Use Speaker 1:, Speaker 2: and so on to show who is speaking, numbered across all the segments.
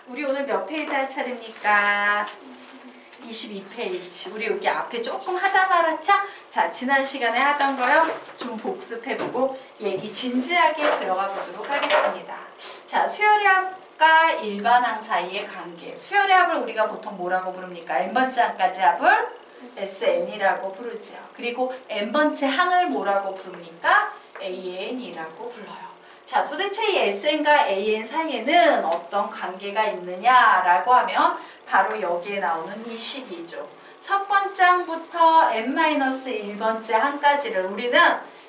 Speaker 1: 우리 오늘 몇 페이지 할 차례입니까? 22페이지. 우리 여기 앞에 조금 하다 말았죠? 자, 지난 시간에 하던 거요. 좀 복습해보고 얘기 진지하게 들어가 보도록 하겠습니다. 자, 수열합과 일반항 사이의 관계. 수열의 합을 우리가 보통 뭐라고 부릅니까? n번째 항까지 합을 SN이라고 부르죠. 그리고 n번째 항을 뭐라고 부릅니까? AN이라고 불러요. 자, 도대체 이 SN과 AN 사이에는 어떤 관계가 있느냐라고 하면 바로 여기에 나오는 이 식이죠. 첫 번째 항부터 n-1번째 항까지를 우리는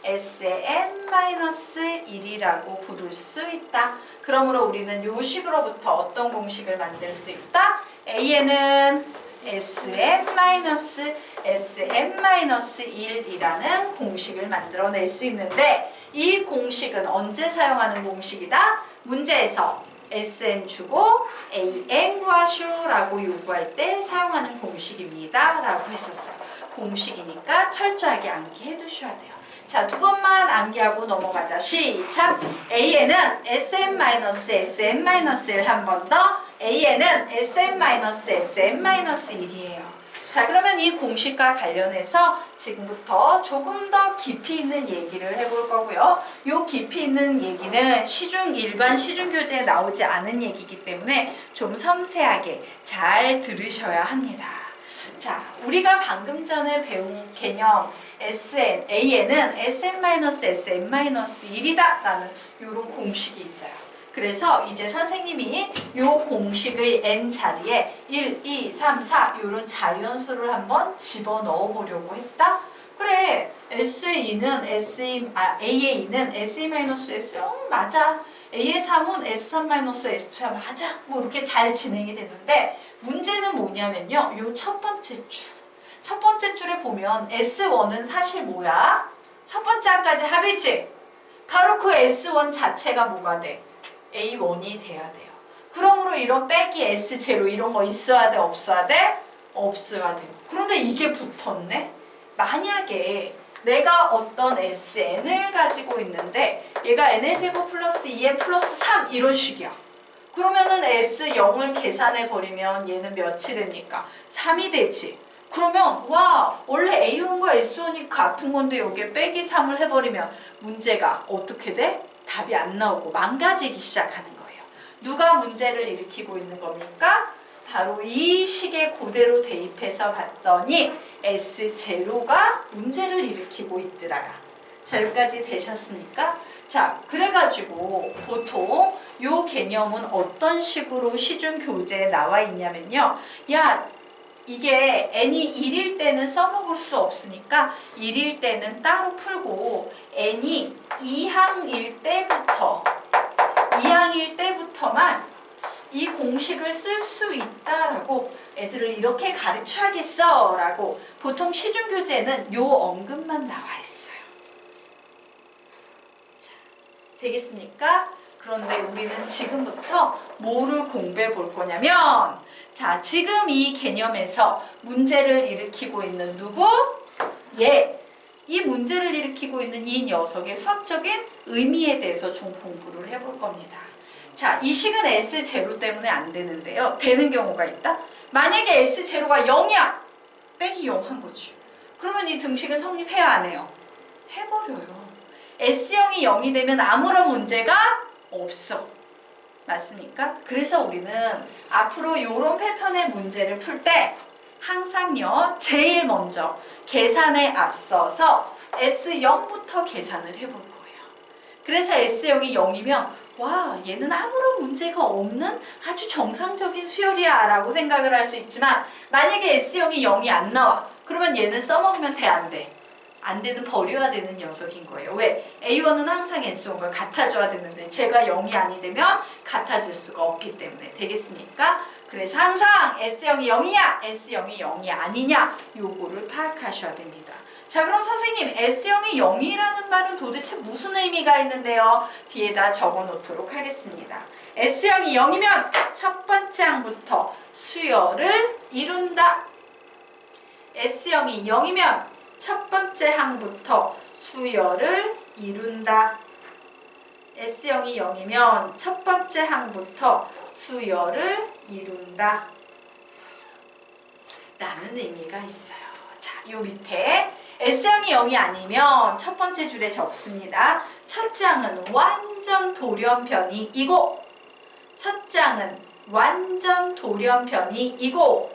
Speaker 1: S의 n-1이라고 부를 수 있다. 그러므로 우리는 이 식으로부터 어떤 공식을 만들 수 있다? AN은 Sn-1이라는 공식을 만들어낼 수 있는데 이 공식은 언제 사용하는 공식이다? 문제에서 Sn 주고 AN 구하쇼라고 요구할 때 사용하는 공식입니다 라고 했었어요. 공식이니까 철저하게 암기해 두셔야 돼요. 자, 두 번만 암기하고 넘어가자. 시작! AN은 Sn-Sn-1 한 번 더 AN은 Sn-Sn-1이에요. 자, 그러면 이 공식과 관련해서 지금부터 조금 더 깊이 있는 얘기를 해볼 거고요. 요 깊이 있는 얘기는 일반 시중 교재에 나오지 않은 얘기이기 때문에 좀 섬세하게 잘 들으셔야 합니다. 자, 우리가 방금 전에 배운 개념 AN은 Sn-Sn-1이다 라는 요런 공식이 있어요. 그래서 이제 선생님이 이 공식의 n 자리에 1, 2, 3, 4 이런 자연수를 한번 집어넣어 보려고 했다. 그래, AA는 SE-S0 맞아. A의 3은 S3-S2야 맞아. 뭐 이렇게 잘 진행이 되는데 문제는 뭐냐면요. 요 첫 번째 줄. 첫 번째 줄에 보면 S1은 사실 뭐야? 첫 번째 항까지 합이지? 바로 그 S1 자체가 뭐가 돼? A1이 돼야 돼요. 그러므로 이런 빼기 S0 이런 거 있어야 돼? 없어야 돼? 없어야 돼요. 그런데 이게 붙었네? 만약에 내가 어떤 SN을 가지고 있는데 얘가 n의 제곱 플러스 2의 플러스 3 이런 식이야. 그러면은 S0을 계산해 버리면 얘는 몇이 됩니까? 3이 되지. 그러면 와 원래 A1과 S1이 같은 건데 여기에 빼기 3을 해버리면 문제가 어떻게 돼? 답이 안 나오고 망가지기 시작하는 거예요. 누가 문제를 일으키고 있는 겁니까? 바로 이 식에 그대로 대입해서 봤더니 S0가 문제를 일으키고 있더라. 자, 여기까지 되셨습니까? 자, 그래가지고 보통 요 개념은 어떤 식으로 시중 교재에 나와 있냐면요. 야, 이게 n이 1일 때는 써먹을 수 없으니까 1일 때는 따로 풀고 n이 2항일 때부터만 이 공식을 쓸 수 있다라고 애들을 이렇게 가르쳐야겠어 라고 보통 시중교재는 요 언급만 나와 있어요. 자, 되겠습니까? 그런데 우리는 지금부터 뭐를 공부해 볼 거냐면 자, 지금 이 개념에서 문제를 일으키고 있는 누구? 얘. 이 문제를 일으키고 있는 이 녀석의 수학적인 의미에 대해서 좀 공부를 해볼 겁니다. 자, 이 식은 S0 때문에 안 되는데요. 되는 경우가 있다? 만약에 S0가 0이야! 빼기 0 한 거지. 그러면 이 등식은 성립해야 안 해요? 해버려요. S0이 0이 되면 아무런 문제가 없어. 맞습니까? 그래서 우리는 앞으로 이런 패턴의 문제를 풀 때 항상요 제일 먼저 계산에 앞서서 S0부터 계산을 해볼 거예요. 그래서 S0이 0이면 와 얘는 아무런 문제가 없는 아주 정상적인 수열이야 라고 생각을 할 수 있지만 만약에 S0이 0이 안 나와 그러면 얘는 써먹으면 돼 안 돼? 안 되는 버려야 되는 녀석인 거예요. 왜? A1은 항상 S1과 같아줘야 되는데 제가 0이 아니 되면 같아질 수가 없기 때문에 되겠습니까? 그래서 항상 S0이 0이냐 S0이 0이 아니냐 요거를 파악하셔야 됩니다. 자, 그럼 선생님 S0이 0이라는 말은 도대체 무슨 의미가 있는데요? 뒤에다 적어 놓도록 하겠습니다. S0이 0이면 첫 번째 항부터 수열을 이룬다. S0이 0이면 첫 번째 항부터 수열을 이룬다. S0이 0이면 첫 번째 항부터 수열을 이룬다 라는 의미가 있어요. 자, 요 밑에 S형이 0이 아니면 첫 번째 줄에 적습니다. 첫 장은 완전 돌연변이이고 첫 장은 완전 돌연변이이고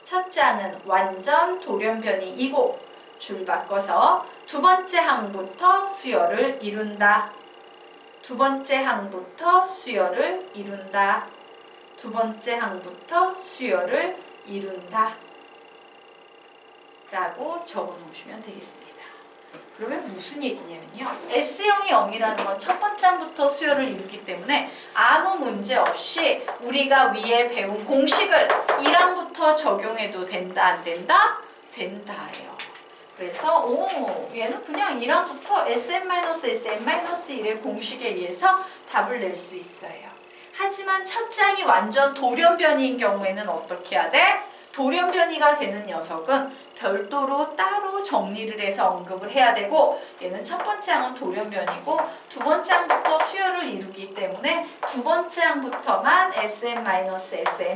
Speaker 1: 첫 장은 완전 돌연변이이고 줄 바꿔서 두 번째 항부터 수열을 이룬다. 두 번째 항부터 수열을 이룬다. 두 번째 항부터 수열을 이룬다. 라고 적어 놓으시면 되겠습니다. 그러면 무슨 얘기냐면요. S형이 0이라는 건 첫 번째 항부터 수열을 이루기 때문에 아무 문제 없이 우리가 위에 배운 공식을 1항부터 적용해도 된다, 안 된다? 된다예요. 그래서 얘는 그냥 1항부터 Sn-Sn-1의 공식에 의해서 답을 낼 수 있어요. 하지만 첫 장이 완전 돌연변이인 경우에는 어떻게 해야 돼? 돌연변이가 되는 녀석은 별도로 따로 정리를 해서 언급을 해야 되고 얘는 첫 번째 항은 돌연변이고 두 번째 항부터 수열을 이루기 때문에 두 번째 항부터만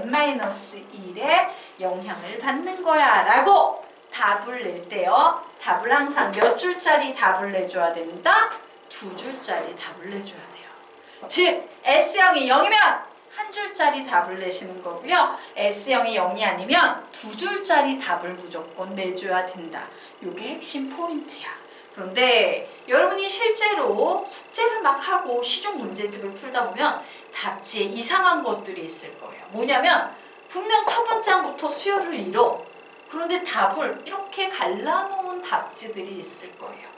Speaker 1: Sn-Sn-1의 영향을 받는 거야 라고 답을 낼 때요. 답을 항상 몇 줄짜리 답을 내줘야 된다? 두 줄짜리 답을 내줘야 돼요. 즉 S형이 0이면 한 줄짜리 답을 내시는 거고요. S형이 0이 아니면 두 줄짜리 답을 무조건 내줘야 된다. 이게 핵심 포인트야. 그런데 여러분이 실제로 숙제를 막 하고 시중 문제집을 풀다 보면 답지에 이상한 것들이 있을 거예요. 뭐냐면 분명 첫 번째 항부터 수열을 이뤄. 그런데 답을 이렇게 갈라놓은 답지들이 있을 거예요.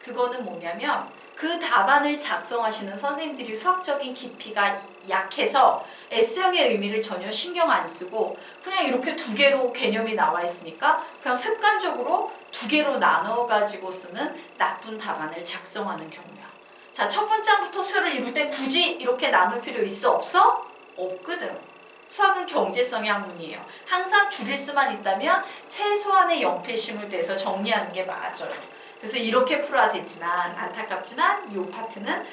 Speaker 1: 그거는 뭐냐면 그 답안을 작성하시는 선생님들이 수학적인 깊이가 약해서 S형의 의미를 전혀 신경 안 쓰고 그냥 이렇게 두 개로 개념이 나와 있으니까 그냥 습관적으로 두 개로 나눠 가지고 쓰는 나쁜 답안을 작성하는 경우야. 자, 첫 번째 항부터 수열을 이룰 때 굳이 이렇게 나눌 필요 있어? 없어? 없거든. 수학은 경제성의 학문이에요. 항상 줄일 수만 있다면 최소한의 연필심을 떼서 정리하는 게 맞아요. 그래서 이렇게 풀어야 되지만 안타깝지만 이 파트는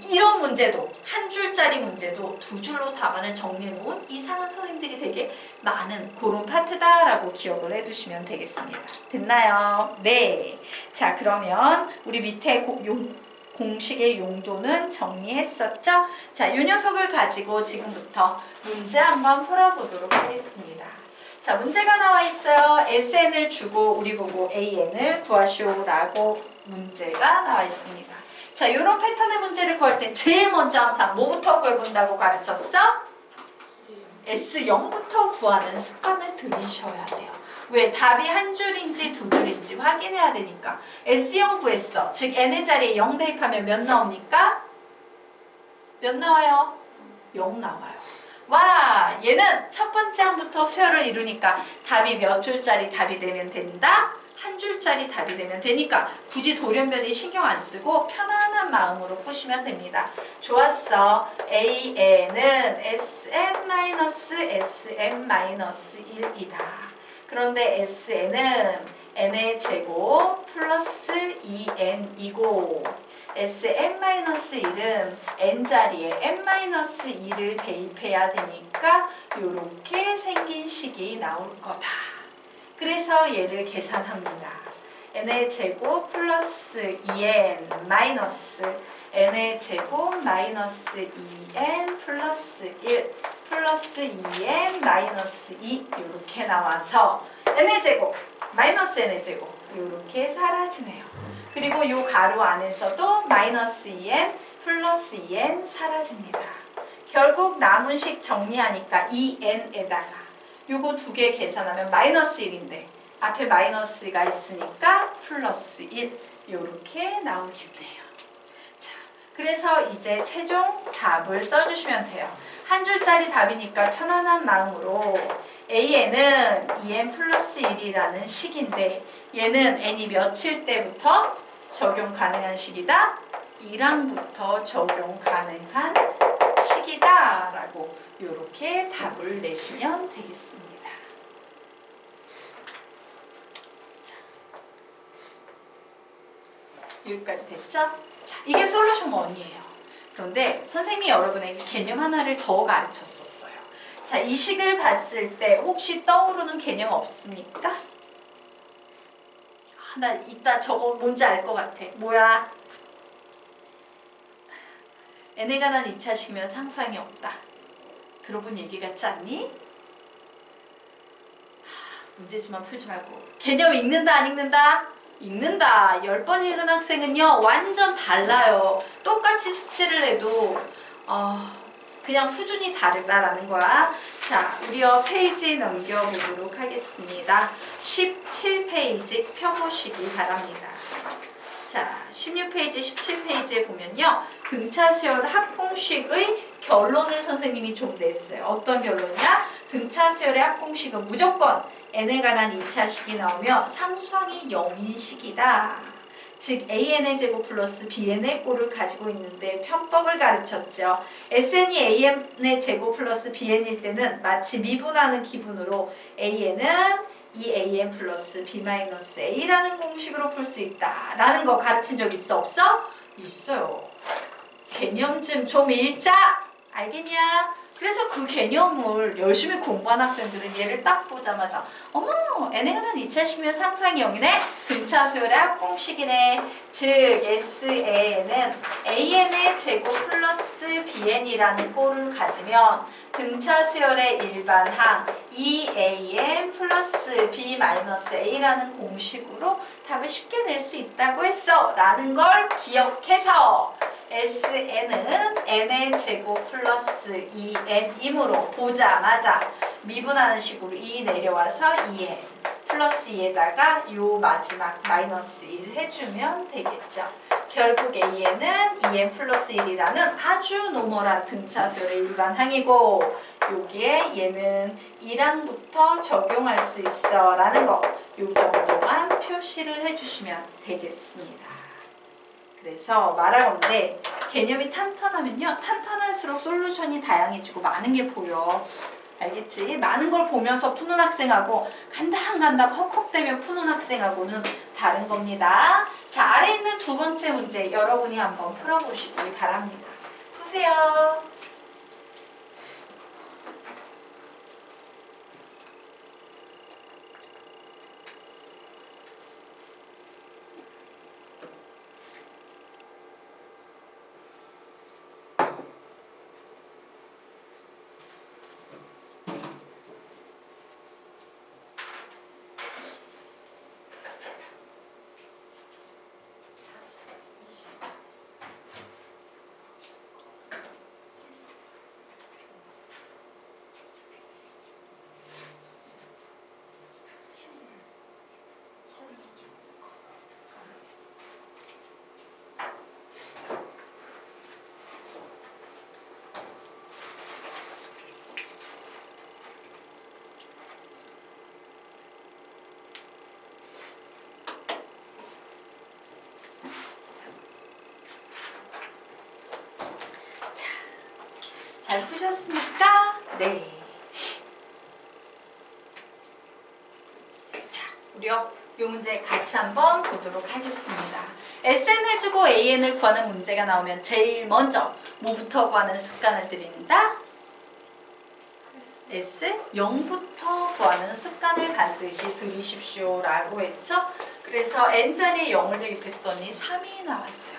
Speaker 1: 이런 문제도 한 줄짜리 문제도 두 줄로 답안을 정리해 놓은 이상한 선생님들이 되게 많은 그런 파트다라고 기억을 해두시면 되겠습니다. 됐나요? 네. 자, 그러면 우리 밑에 공식의 용도는 정리했었죠? 자, 이 녀석을 가지고 지금부터 문제 한번 풀어보도록 하겠습니다. 자, 문제가 나와 있어요. SN을 주고 우리 보고 AN을 구하시오라고 문제가 나와 있습니다. 자, 이런 패턴의 문제를 구할 때 제일 먼저 항상 뭐부터 구해본다고 가르쳤어? S0부터 구하는 습관을 들이셔야 돼요. 왜? 답이 한 줄인지 두 줄인지 확인해야 되니까. S0 구했어. 즉 n의 자리에 0 대입하면 몇 나옵니까? 몇 나와요? 0 나와요. 와, 얘는 첫 번째 항부터 수열을 이루니까 답이 몇 줄짜리 답이 되면 된다? 한 줄짜리 답이 되면 되니까 굳이 돌연변이 신경 안 쓰고 편안한 마음으로 푸시면 됩니다. 좋았어. AN은 Sn-Sn-1이다. 그런데 SN은 n의 제곱 플러스 2n이고 Sn-1은 n자리에 n-2를 대입해야 되니까 이렇게 생긴 식이 나올 거다. 그래서 얘를 계산합니다. n의 제곱 플러스 2n 마이너스 n의 제곱 마이너스 2n 플러스 1 플러스 2n 마이너스 2 이렇게 나와서 n의 제곱 마이너스 n의 제곱 이렇게 사라지네요. 그리고 이 가로 안에서도 마이너스 2n 플러스 2n 사라집니다. 결국 남은 식 정리하니까 2n에다가 요거 두 개 계산하면 마이너스 1인데 앞에 마이너스가 있으니까 플러스 1 요렇게 나오겠네요. 자, 그래서 이제 최종 답을 써주시면 돼요. 한 줄짜리 답이니까 편안한 마음으로 AN은 2n 플러스 1이라는 식인데 얘는 n이 몇일 때부터 적용 가능한 식이다? 1항부터 적용 가능한 식이다 라고 이렇게 답을 내시면 되겠습니다. 자, 여기까지 됐죠? 자, 이게 솔루션 1이에요. 그런데 선생님이 여러분에게 개념 하나를 더 가르쳤었어요. 자, 이 식을 봤을 때 혹시 떠오르는 개념 없습니까? 나 이따 저거 뭔지 알 것 같아. 뭐야? n에 관한 2차식이면 상수항이 없다. 들어본 얘기 같지 않니? 문제지만 풀지 말고. 개념 읽는다 안 읽는다? 읽는다. 10번 읽은 학생은요 완전 달라요. 똑같이 숙제를 해도 그냥 수준이 다르다라는 거야. 자, 우리요 페이지 넘겨보도록 하겠습니다. 17페이지 펴보시기 바랍니다. 자, 16페이지, 17페이지에 보면요. 등차 수열 합공식의 결론을 선생님이 좀 냈어요. 어떤 결론이야? 등차 수열의 합공식은 무조건 n에 관한 2차식이 나오며 상수항이 0인 식이다. 즉 an의 제곱 플러스 bn의 꼴을 가지고 있는데 편법을 가르쳤죠. sn이 an의 제곱 플러스 bn일 때는 마치 미분하는 기분으로 an은 2an 플러스 b 마이너스 a라는 공식으로 풀 수 있다라는 거 가르친 적 있어 없어? 있어요. 개념 좀 읽자. 알겠냐? 그래서 그 개념을 열심히 공부한 학생들은 얘를 딱 보자마자 어머, n에 관한 2차식이면 상수항이 0이네? 등차 수열의 합공식이네. 즉 SAN은 AN의 제곱 플러스 BN이라는 꼴을 가지면 등차 수열의 일반항 2AN 플러스 B 마이너스 A라는 공식으로 답을 쉽게 낼 수 있다고 했어. 라는 걸 기억해서 SN은 n의 제곱 플러스 2n이므로 보자마자 미분하는 식으로 2 내려와서 2n 플러스 2에다가 요 마지막 마이너스 1 해주면 되겠죠. 결국 AN은 2n 플러스 1이라는 아주 노멀한 등차수열의 일반항이고 여기에 얘는 1항부터 적용할 수 있어 라는 거 요 정도만 표시를 해주시면 되겠습니다. 그래서 말하건대 개념이 탄탄하면요 탄탄할수록 솔루션이 다양해지고 많은 게 보여. 알겠지? 많은 걸 보면서 푸는 학생하고 간당간당 헉헉대며 푸는 학생하고는 다른 겁니다. 자, 아래 있는 두 번째 문제 여러분이 한번 풀어보시기 바랍니다. 푸세요. 잘 푸셨습니까? 네. 자, 우리요 이 문제 같이 한번 보도록 하겠습니다. SN을 주고 AN을 구하는 문제가 나오면 제일 먼저 뭐부터 구하는 습관을 들인다? S 0부터 구하는 습관을 반드시 들이십시오 라고 했죠. 그래서 n자리에 0을 대입했더니 3이 나왔어요.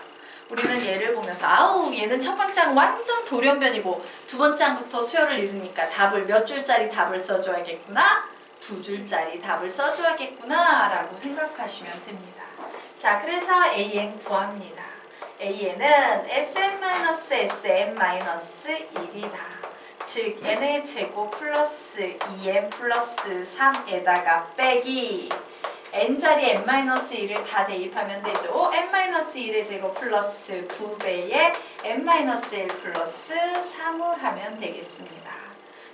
Speaker 1: 우리는 얘를 보면서 아우 얘는 첫 번째 항 완전 돌연변이고 두 번째 항부터 수열을 이루니까 답을 몇 줄짜리 답을 써줘야겠구나? 2줄짜리 답을 써줘야겠구나 라고 생각하시면 됩니다. 자, 그래서 AN 구합니다. AN은 Sn-Sm-1이다. 즉 n의 제곱 플러스 2n 플러스 3에다가 빼기 n자리 n-1을 다 대입하면 되죠. n-1의 제곱 플러스 2배의 n-1 플러스 3을 하면 되겠습니다.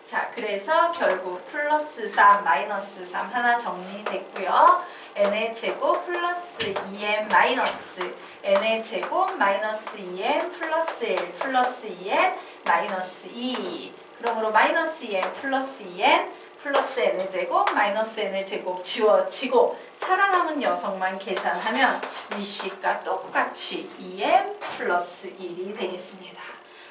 Speaker 1: 자, 그래서 결국 플러스 3, 마이너스 3 하나 정리됐고요. n의 제곱 플러스 2n 마이너스 n의 제곱 마이너스 2n 플러스 1 플러스 2n 마이너스 2 그러므로 마이너스 2n 플러스 2n 플러스 n의 제곱 마이너스 n의 제곱 지워지고 살아남은 녀석만 계산하면 위식과 똑같이 2m 플러스 1이 되겠습니다.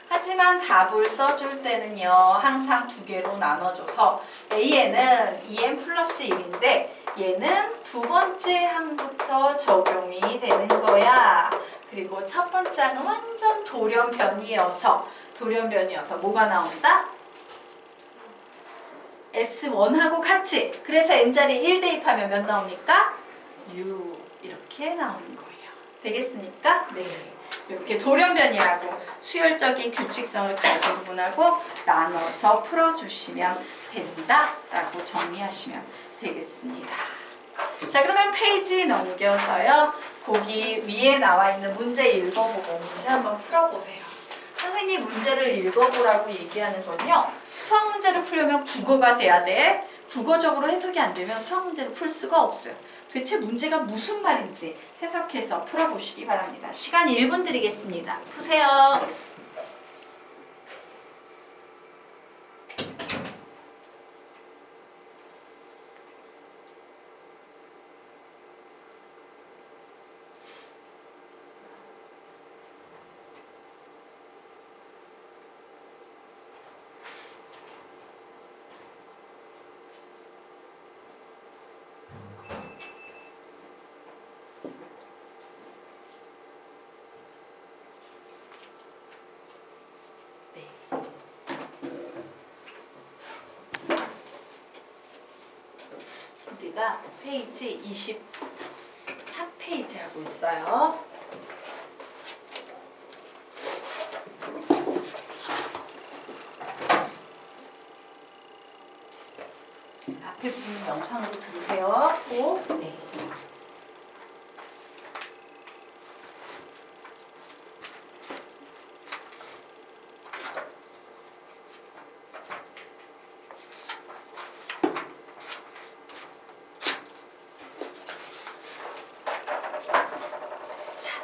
Speaker 1: 하지만 답을 써줄 때는요 항상 두 개로 나눠줘서 A에는 2m 플러스 1인데 얘는 두 번째 항부터 적용이 되는 거야. 그리고 첫 번째 항은 완전 돌연변이어서 뭐가 나온다? S1하고 같이. 그래서 n자리 1 대입하면 몇 나옵니까? 6 이렇게 나오는 거예요. 되겠습니까? 네. 이렇게 돌연변이하고 수열적인 규칙성을 가진 부분하고 나눠서 풀어주시면 된다라고 정리하시면 되겠습니다. 자, 그러면 페이지 넘겨서요. 거기 위에 나와 있는 문제 읽어보고 문제 한번 풀어보세요. 선생님 문제를 읽어보라고 얘기하는 건요. 수학 문제를 풀려면 국어가 돼야 돼. 국어적으로 해석이 안 되면 수학 문제를 풀 수가 없어요. 도대체 문제가 무슨 말인지 해석해서 풀어보시기 바랍니다. 시간 1분 드리겠습니다. 푸세요. 우리가 페이지 24페이지 하고 있어요. 앞에 부분 영상으로 들으세요. 꼭. 네.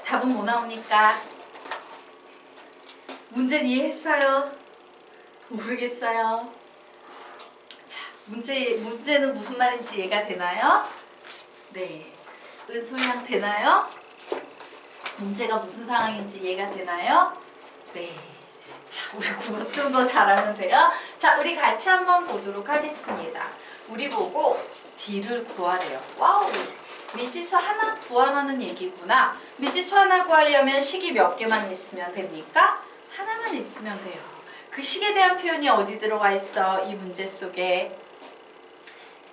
Speaker 1: 답은 뭐 나옵니까? 문제는 이해했어요? 모르겠어요? 자, 문제는 무슨 말인지 이해가 되나요? 네. 은솔양 되나요? 문제가 무슨 상황인지 이해가 되나요? 네. 자, 우리 국어 좀 더 잘하면 돼요. 자, 우리 같이 한번 보도록 하겠습니다. 우리 보고 D를 구하래요. 와우! 미지수 하나 구하라는 얘기구나. 미지수 하나 구하려면 식이 몇 개만 있으면 됩니까? 하나만 있으면 돼요. 그 식에 대한 표현이 어디 들어가 있어? 이 문제 속에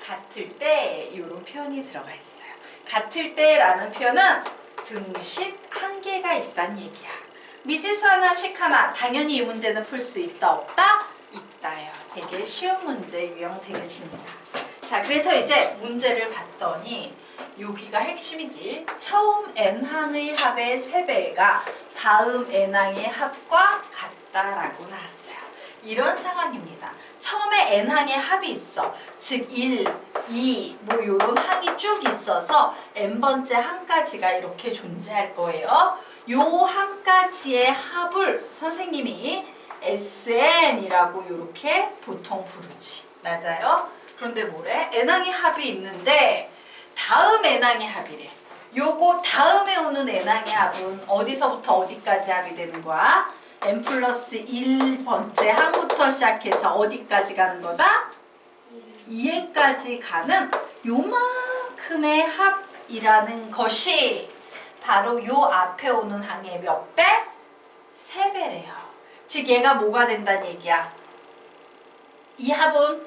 Speaker 1: 같을 때 이런 표현이 들어가 있어요. 같을 때라는 표현은 등식 한 개가 있다는 얘기야. 미지수 하나, 식 하나. 당연히 이 문제는 풀 수 있다, 없다? 있다요. 되게 쉬운 문제 유형되겠습니다. 자, 그래서 이제 문제를 봤더니 여기가 핵심이지. 처음 n항의 합의 3배가 다음 n항의 합과 같다라고 나왔어요. 이런 상황입니다. 처음에 n항의 합이 있어. 즉 1, 2, 뭐 요런 항이 쭉 있어서 n번째 항까지가 이렇게 존재할 거예요. 요 항까지의 합을 선생님이 SN이라고 이렇게 보통 부르지. 맞아요? 그런데 뭐래? n항의 합이 있는데 다음 n항의 합이래. 요거 다음에 오는 n항의 합은 어디서부터 어디까지 합이 되는 거야? n 플러스 1번째 항부터 시작해서 어디까지 가는 거다? 2회까지 가는 요만큼의 합이라는 것이 바로 요 앞에 오는 항의 몇 배? 3배래요. 즉 얘가 뭐가 된다는 얘기야? 이 합은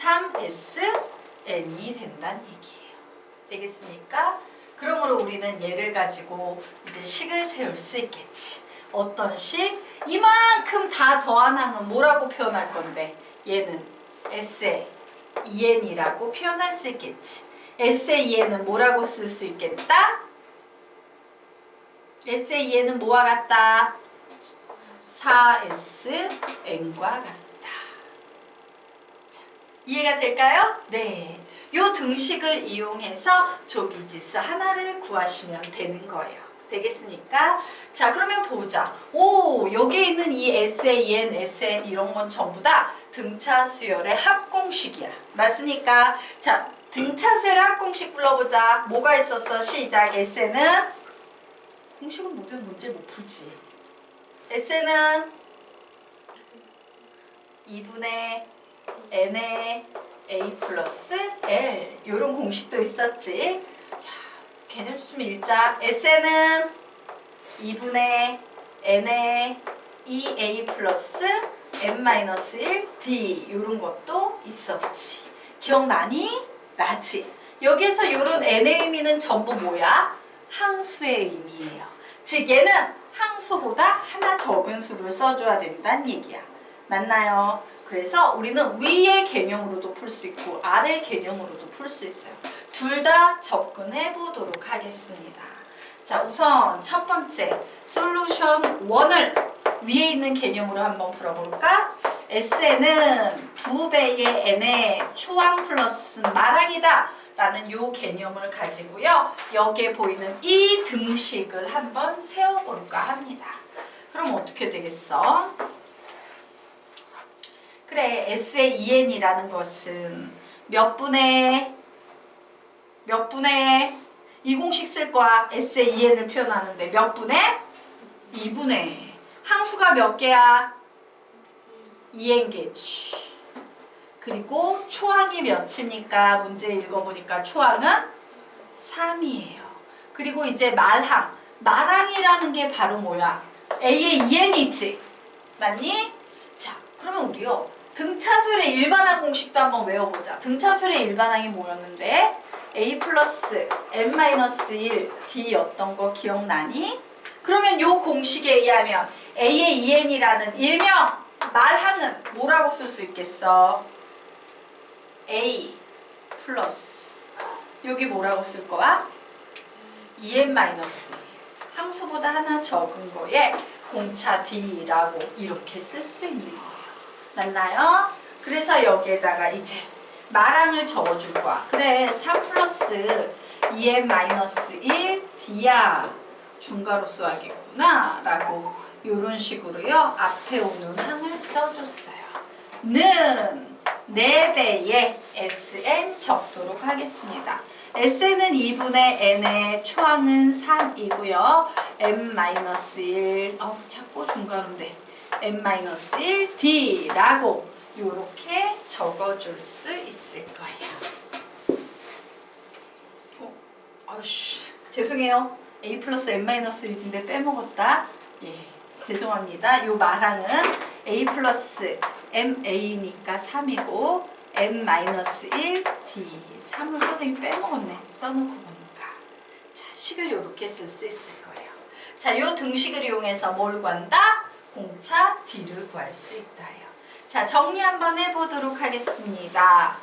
Speaker 1: 3SN이 된다는 얘기예요. 되겠습니까? 그러므로 우리는 얘를 가지고 이제 식을 세울 수 있겠지. 어떤 식? 이만큼 다 더한 항은 뭐라고 표현할 건데 얘는 SEN이라고 표현할 수 있겠지. SEN은 뭐라고 쓸 수 있겠다? SEN은 뭐와 같다? 4SN과 같다. 자, 이해가 될까요? 네. 요 등식을 이용해서 조기지수 하나를 구하시면 되는 거예요. 되겠습니까? 자, 그러면 보자. 오, 여기에 있는 이 SAN, SN 이런 건 전부 다 등차 수열의 합공식이야. 맞습니까? 자, 등차 수열의 합공식 불러보자. 뭐가 있었어? 시작. SN은 공식은 못하면 문제 못 풀지. SN은 2분의 N의 A 플러스 L 이런 공식도 있었지. 개념 좀 읽자. SN은 2분의 N의 2A 플러스 N-1 D 이런 것도 있었지. 기억나니? 나지? 여기에서 이런 N의 의미는 전부 뭐야? 항수의 의미예요. 즉 얘는 항수보다 하나 적은 수를 써줘야 된다는 얘기야. 맞나요? 그래서 우리는 위의 개념으로도 풀 수 있고 아래 개념으로도 풀 수 있어요. 둘 다 접근해 보도록 하겠습니다. 자, 우선 첫 번째 솔루션 1을 위에 있는 개념으로 한번 풀어볼까? SN은 2배의 N의 초항 플러스 마랑이다 라는 요 개념을 가지고요. 여기에 보이는 이 등식을 한번 세워볼까 합니다. 그럼 어떻게 되겠어? 그래, SAEN이라는 것은 몇 분의 이 공식 쓸 거야. SAEN을 표현하는데 몇 분의? 2분의 항수가 몇 개야? 2n개지. 그리고 초항이 몇입니까? 문제 읽어보니까 초항은 3이에요. 그리고 이제 말항이라는 게 바로 뭐야? A의 2n이지. 맞니? 자, 그러면 우리요. 등차수열의 일반항 공식도 한번 외워보자. 등차수열의 일반항이 뭐였는데? A 플러스 N-1 D였던 거 기억나니? 그러면 요 공식에 의하면 A의 2n이라는 일명 말항은 뭐라고 쓸 수 있겠어? A 플러스 여기 뭐라고 쓸 거야? 2n-1 항수보다 하나 적은 거에 공차 D라고 이렇게 쓸 수 있는 거예요. 맞나요? 그래서 여기에다가 이제 말항을 적어줄 거야. 그래, 3 플러스 2n-1 D야. 중괄호 써야겠구나 라고 이런 식으로요. 앞에 오는 항을 써줬어요. 는 4배의 SN 적도록 하겠습니다. SN은 2분의 N의 초항은 3이고요. N-1 자꾸 중괄호인데 N-1 D라고 이렇게 적어줄 수 있을 거예요. 아우씨, 죄송해요. A 플러스 N-1인데 빼먹었다. 예, 죄송합니다. 요 말항은 A 플러스 MA니까 3이고 N-1 D 3을 선생님 빼먹었네. 써놓고 보니까. 자, 식을 이렇게 쓸 수 있을 거예요. 자, 요 등식을 이용해서 뭘 구한다? 공차 D를 구할 수 있다요. 자, 정리 한번 해보도록 하겠습니다.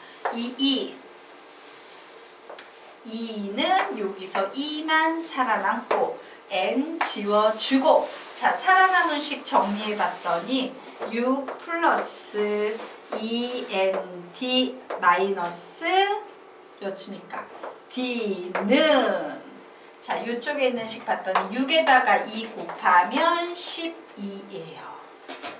Speaker 1: 2는 여기서 2만 살아남고 n 지워주고 자, 살아남은 식 정리해봤더니 6 플러스 2nd 마이너스 몇입니까? d는 자, 이쪽에 있는 식 봤더니 6에다가 2 곱하면 12예요.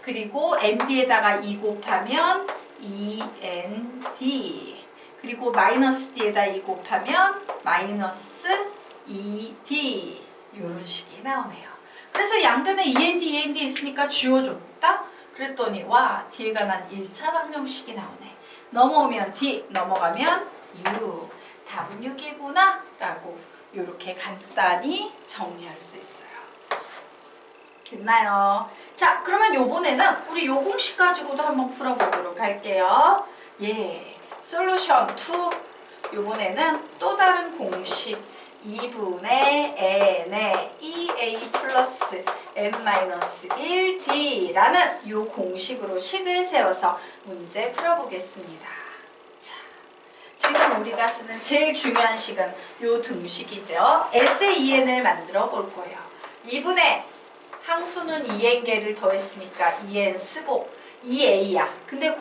Speaker 1: 그리고 nd에다가 2 곱하면 2nd 그리고 마이너스 d에다 2 곱하면 마이너스 2d 이런 식이 나오네요. 그래서 양변에 END 있으니까 지워줬다? 그랬더니 와 D가 난 1차 방정식이 나오네. 넘어오면 D, 넘어가면 U. 답은 6이구나 라고 이렇게 간단히 정리할 수 있어요. 됐나요? 자, 그러면 요번에는 우리 요 공식 가지고도 한번 풀어보도록 할게요. 예, 솔루션 2 요번에는 또 다른 공식 2분의 N의 2A 플러스 N-1 D라는 요 공식으로 식을 세워서 문제 풀어보겠습니다. 자, 지금 우리가 쓰는 제일 중요한 식은 요 등식이죠. SEN을 만들어 볼 거예요. 2분의 항수는 2n개를 더했으니까 2n 쓰고 2A야. 근데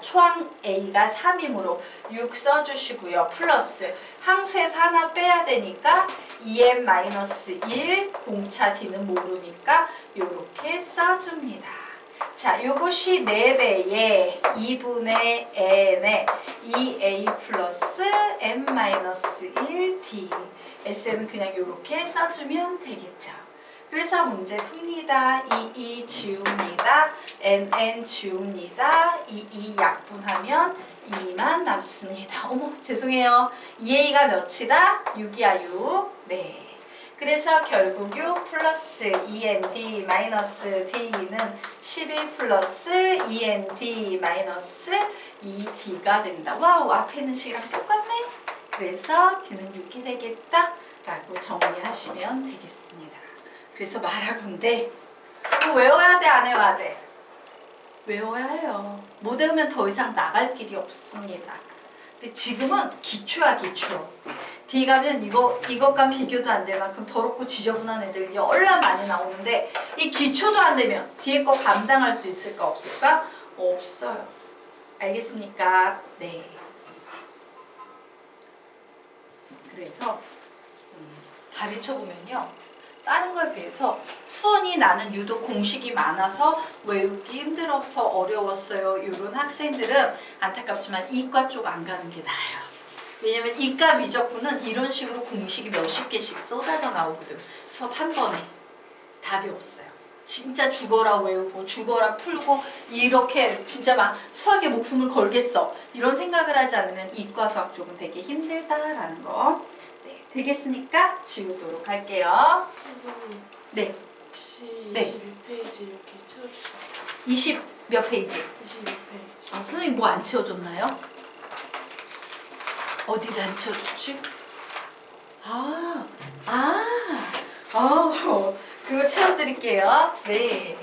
Speaker 1: 초항 A가 3이므로 6 써주시고요. 플러스 항수에서 하나 빼야 되니까 2n-1 공차 D는 모르니까 요렇게 써줍니다. 자, 요것이 4배의 2분의 n의 2a 플러스 n-1d. s는 그냥 요렇게 써주면 되겠죠. 그래서 문제 풉니다. 2 지웁니다. n 지웁니다. 2 약분하면 2만 남습니다. 어머, 죄송해요. 2a가 몇이다? 6이야, 6. 네. 그래서 결국 6 플러스 2nd 마이너스 d는 11 플러스 2nd 마이너스 2d가 된다. 와우, 앞에 있는 식이랑 똑같네. 그래서 d는 6이 되겠다 라고 정리하시면 되겠습니다. 그래서 말하건대 이거 외워야 돼, 안 외워야 돼? 외워야 해요. 못 외우면 더 이상 나갈 길이 없습니다. 근데 지금은 기초야, 기초. D 가면 이것과 비교도 안 될 만큼 더럽고 지저분한 애들이 열나 많이 나오는데 이 기초도 안 되면 뒤에 거 감당할 수 있을까 없을까? 없어요. 알겠습니까? 네. 그래서 가르쳐보면요. 다른 거에 비해서 수원이 나는 유독 공식이 많아서 외우기 힘들어서 어려웠어요. 이런 학생들은 안타깝지만 이과 쪽 안 가는 게 나아요. 왜냐면 이과 미적분은 이런 식으로 공식이 몇십 개씩 쏟아져 나오거든. 수업 한 번에 답이 없어요. 진짜 죽어라 외우고 죽어라 풀고 이렇게 진짜 막 수학에 목숨을 걸겠어. 이런 생각을 하지 않으면 이과 수학 쪽은 되게 힘들다라는 거. 네, 되겠습니까? 지우도록 할게요. 네.
Speaker 2: 혹시
Speaker 1: 네.
Speaker 2: 21페이지 이렇게 채워주셨어요?
Speaker 1: 20 몇 페이지?
Speaker 2: 21페이지.
Speaker 1: 선생님 뭐 안 채워줬나요? 어디를 안 채워줬지? 그거 채워드릴게요. 네.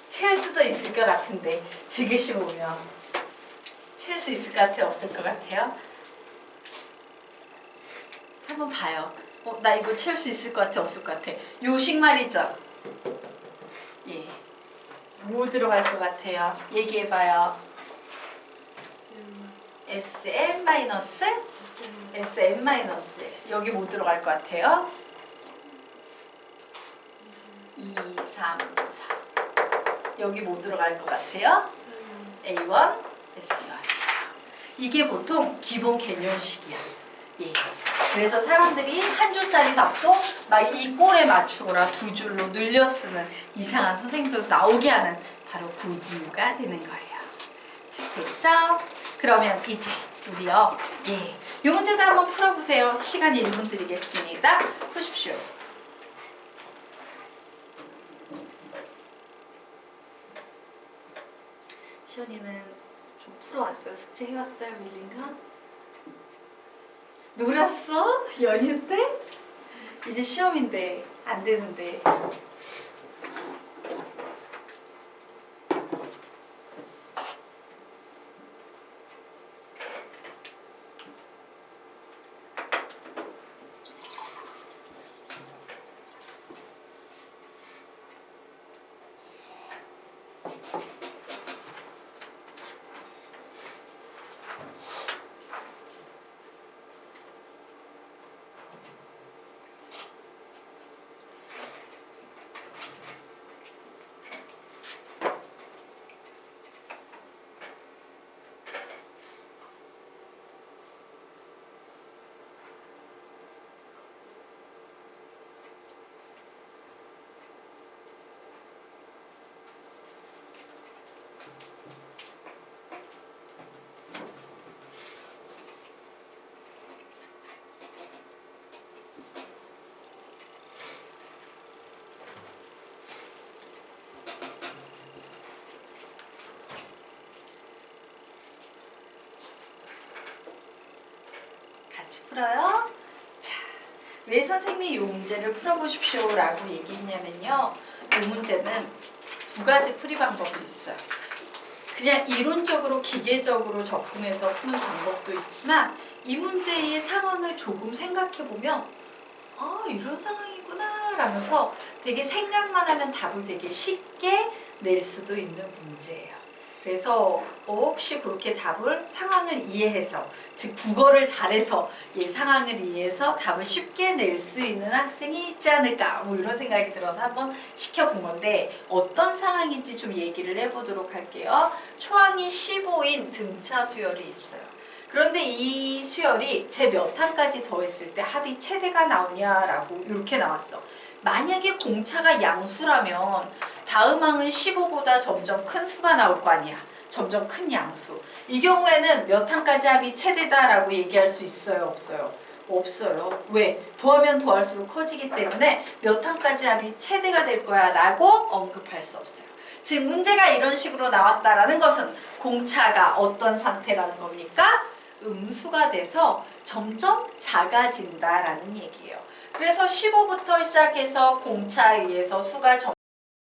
Speaker 1: 채울 수도 있을 것 같은데 지그시 보면 채울 수 있을 것 같아요? 없을 것 같아요? 한번 봐요. 나 이거 채울 수 있을 것 같아? 없을 것 같아? 요식 말이죠? 예. 뭐 들어갈 것 같아요? 얘기해봐요. Sn 마이너스 Sn 마이너스 여기 뭐 들어갈 것 같아요? 2, 3, 4 여기 뭐 들어갈 것 같아요? A1, S1 이게 보통 기본 개념식이야. 예. 그래서 사람들이 한 줄짜리 답도 막 이 꼴에 맞추거나 두 줄로 늘려 쓰는 이상한 선생님들 나오게 하는 바로 그 이유가 되는 거예요. 자, 됐죠? 그러면 이제 우리요. 예. 이 문제도 한번 풀어보세요. 시간 1분 드리겠습니다. 푸십시오. 시원이는 좀 풀어왔어요? 숙제 해왔어요? 밀린 거? 놀았어? 연휴 때? 이제 시험인데 안 되는데. 같이 풀어요. 자, 왜 선생님이 이 문제를 풀어보십시오 라고 얘기했냐면요. 이 문제는 두 가지 풀이 방법이 있어요. 그냥 이론적으로 기계적으로 접근해서 푸는 방법도 있지만 이 문제의 상황을 조금 생각해보면 이런 상황이구나 라면서 되게 생각만 하면 답을 되게 쉽게 낼 수도 있는 문제예요. 그래서 혹시 그렇게 답을 상황을 이해해서 즉 국어를 잘해서 상황을 이해해서 답을 쉽게 낼 수 있는 학생이 있지 않을까 뭐 이런 생각이 들어서 한번 시켜본 건데 어떤 상황인지 좀 얘기를 해보도록 할게요. 초항이 15인 등차 수열이 있어요. 그런데 이 수열이 제 몇 항까지 더했을 때 합이 최대가 나오냐라고 이렇게 나왔어. 만약에 공차가 양수라면 다음 항은 15보다 점점 큰 수가 나올 거 아니야. 점점 큰 양수. 이 경우에는 몇 항까지 합이 최대다라고 얘기할 수 있어요? 없어요? 없어요. 왜? 더하면 더할수록 커지기 때문에 몇 항까지 합이 최대가 될 거야 라고 언급할 수 없어요. 즉 문제가 이런 식으로 나왔다라는 것은 공차가 어떤 상태라는 겁니까? 음수가 돼서 점점 작아진다라는 얘기예요. 그래서 15부터 시작해서 공차에 의해서 수가